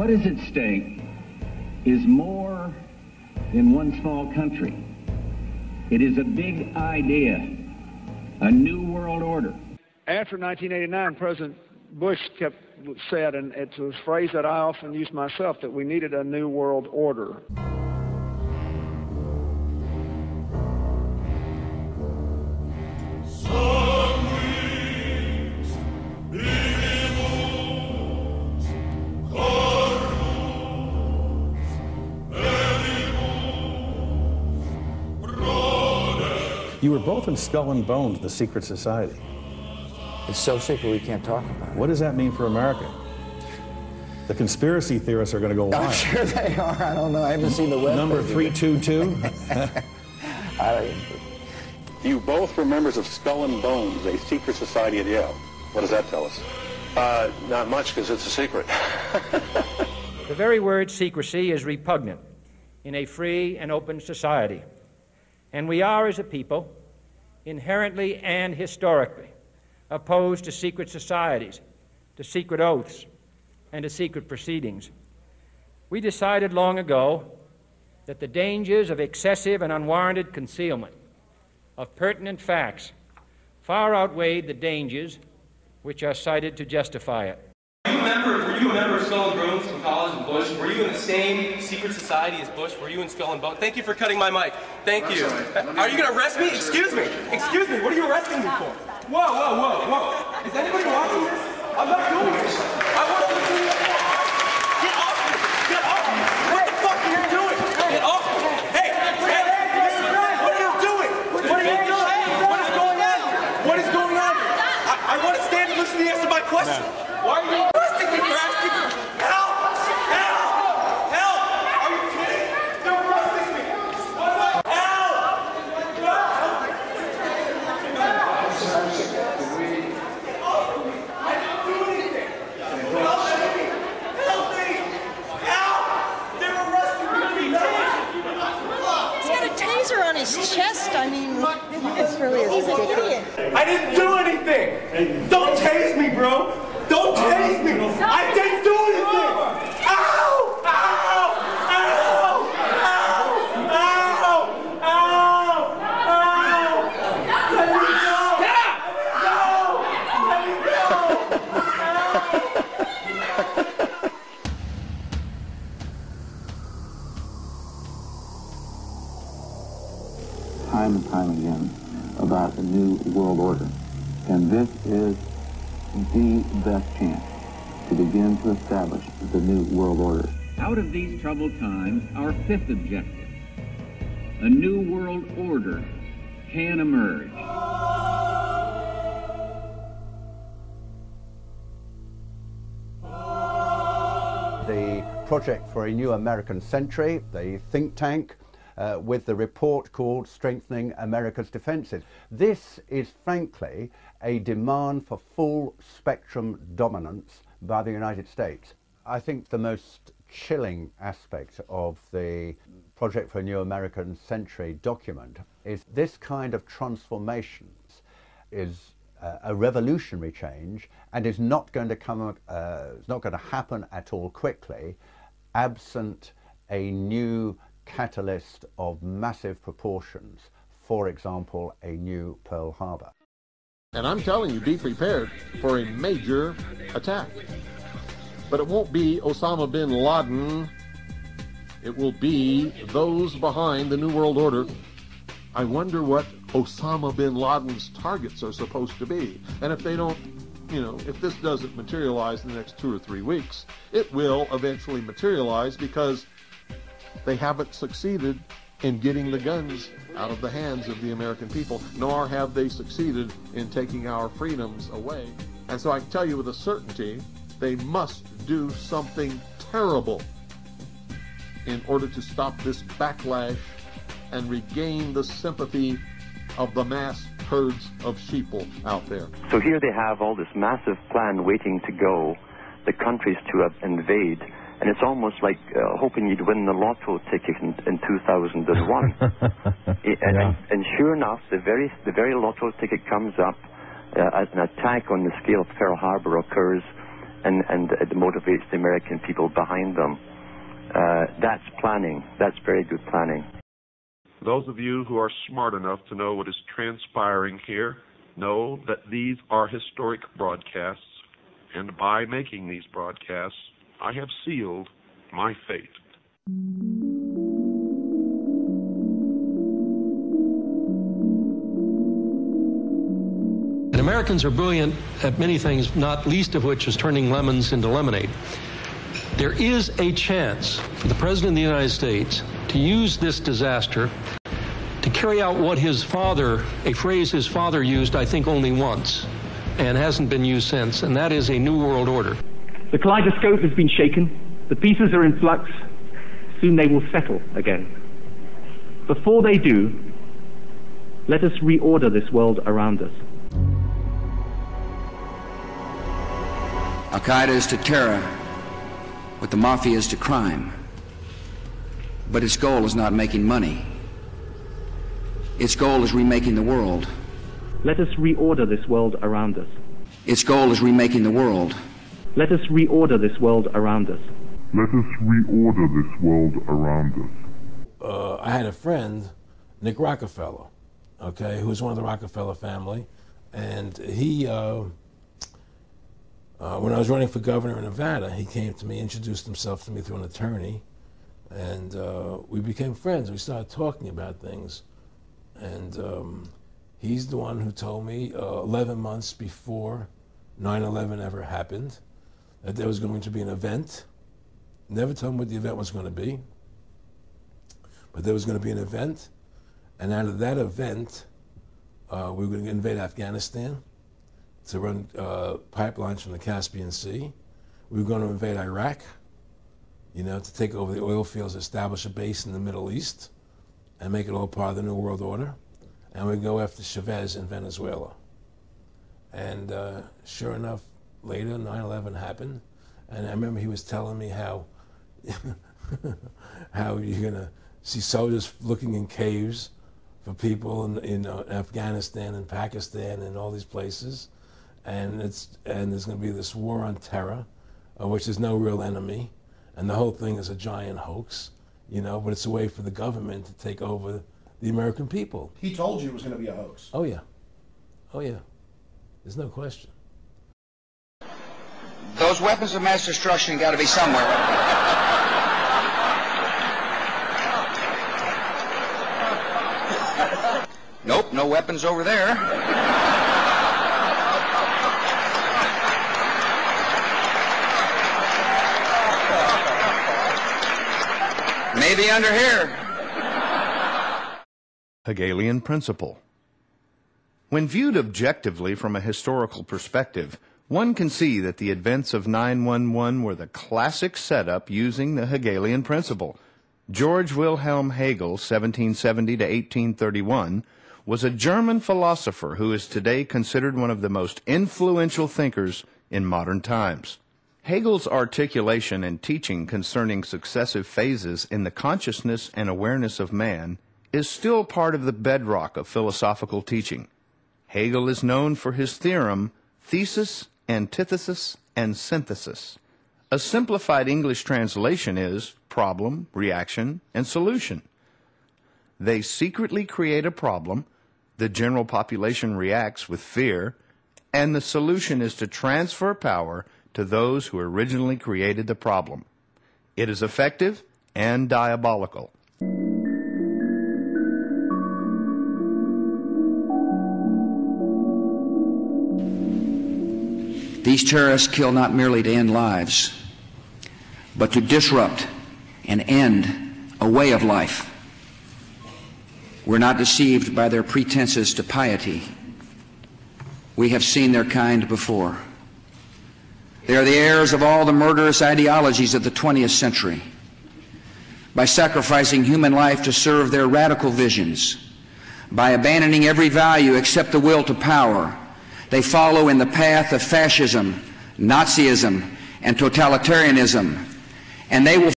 What is at stake is more than one small country. It is a big idea, a new world order. After 1989, President Bush said, and it's a phrase that I often use myself, that we needed a new world order. You were both in Skull and Bones, the secret society. It's so secret we can't talk about it. What does that mean for America? The conspiracy theorists are going to go wild. I'm sure they are. I don't know. I haven't seen the web. Number 322? You both were members of Skull and Bones, a secret society at Yale. What does that tell us? Not much, because it's a secret. The very word secrecy is repugnant in a free and open society. And we are, as a people, inherently and historically opposed to secret societies, to secret oaths, and to secret proceedings. We decided long ago that the dangers of excessive and unwarranted concealment of pertinent facts far outweighed the dangers which are cited to justify it. Were you a member of Skull and Bones from college and Bush? Were you in the same secret society as Bush? Were you in Skull and Bones? Thank you for cutting my mic. Thank you. Are you going to arrest me? Excuse me. Excuse me. What are you arresting me for? Whoa, whoa, whoa, whoa. Is anybody watching this? I'm not doing this. I want to see you. Get off me. Get off me. What the fuck are you doing? Get off me. Hey, hey, what are you doing? What are you doing? What is going on here? What is going on here? I want to stand and listen to the answer to my question. Why are you arresting me for asking? Help! Help! Help! Are you kidding? They're arresting me! Help! I didn't do anything! Help me! Help! They're arresting me! He's got a taser on his chest. I mean, this really is he's an idiot. I didn't do anything! Don't tase me, bro! Don't tase me! I didn't do anything! Ow! Ow! Ow! Ow! Ow! Ow! Ow! Let me go! Let me go! Time and time again about a new world order. And this is the best chance to begin to establish the new world order. Out of these troubled times, our fifth objective, a new world order, can emerge. The Project for a New American Century, the think tank, with the report called Strengthening America's Defenses. This is frankly a demand for full spectrum dominance by the United States. I think the most chilling aspect of the Project for a New American Century document is this kind of transformation is a revolutionary change and is not going to come, it's not going to happen at all quickly, absent a new catalyst of massive proportions, for example, a new Pearl Harbor. And I'm telling you, be prepared for a major attack. But it won't be Osama bin Laden. It will be those behind the New World Order. I wonder what Osama bin Laden's targets are supposed to be. And if they don't, if this doesn't materialize in the next 2 or 3 weeks, it will eventually materialize because they haven't succeeded in getting the guns out of the hands of the American people, nor have they succeeded in taking our freedoms away. And so I can tell you with a certainty, they must do something terrible in order to stop this backlash and regain the sympathy of the mass herds of sheeple out there. So here they have all this massive plan waiting to go, the countries to invade, and it's almost like hoping you'd win the lotto ticket in 2001. And sure enough, the very lotto ticket comes up, an attack on the scale of Pearl Harbor occurs, and it motivates the American people behind them. That's planning. That's very good planning. Those of you who are smart enough to know what is transpiring here know that these are historic broadcasts, and by making these broadcasts, I have sealed my fate. And Americans are brilliant at many things, not least of which is turning lemons into lemonade. There is a chance for the President of the United States to use this disaster to carry out what his father, a phrase his father used, I think, only once, and hasn't been used since, and that is a new world order. The kaleidoscope has been shaken. The pieces are in flux. Soon they will settle again. Before they do, let us reorder this world around us. Al-Qaeda is to terror what the mafia is to crime. But its goal is not making money. Its goal is remaking the world. Let us reorder this world around us. Its goal is remaking the world. Let us reorder this world around us. Let us reorder this world around us. I had a friend, Nick Rockefeller, okay, who was one of the Rockefeller family, and he, when I was running for governor in Nevada, he came to me, introduced himself to me through an attorney, and we became friends. We started talking about things, and he's the one who told me 11 months before 9/11 ever happened that there was going to be an event. Never told him what the event was going to be, but there was going to be an event, and out of that event, we were going to invade Afghanistan to run pipelines from the Caspian Sea. We were going to invade Iraq, you know, to take over the oil fields, establish a base in the Middle East, and make it all part of the New World Order. And we'd go after Chavez in Venezuela. And sure enough, later 9/11 happened, and I remember he was telling me how how you're gonna see soldiers looking in caves for people in Afghanistan and Pakistan and all these places, and there's going to be this war on terror, of which there's no real enemy, and the whole thing is a giant hoax, you know, but it's a way for the government to take over the American people. He told you it was going to be a hoax. Oh yeah, oh yeah, there's no question. Those weapons of mass destruction got to be somewhere. Nope, no weapons over there. Maybe under here. Hegelian principle. When viewed objectively from a historical perspective, one can see that the events of 9/11 were the classic setup using the Hegelian principle. George Wilhelm Hegel, 1770 to 1831, was a German philosopher who is today considered one of the most influential thinkers in modern times. Hegel's articulation and teaching concerning successive phases in the consciousness and awareness of man is still part of the bedrock of philosophical teaching. Hegel is known for his theorem, thesis, antithesis, and synthesis. A simplified English translation is problem, reaction, and solution. They secretly create a problem, the general population reacts with fear, and the solution is to transfer power to those who originally created the problem. It is effective and diabolical. These terrorists kill not merely to end lives, but to disrupt and end a way of life. We're not deceived by their pretenses to piety. We have seen their kind before. They are the heirs of all the murderous ideologies of the 20th century. By sacrificing human life to serve their radical visions, by abandoning every value except the will to power, they follow in the path of fascism, Nazism, and totalitarianism, and they will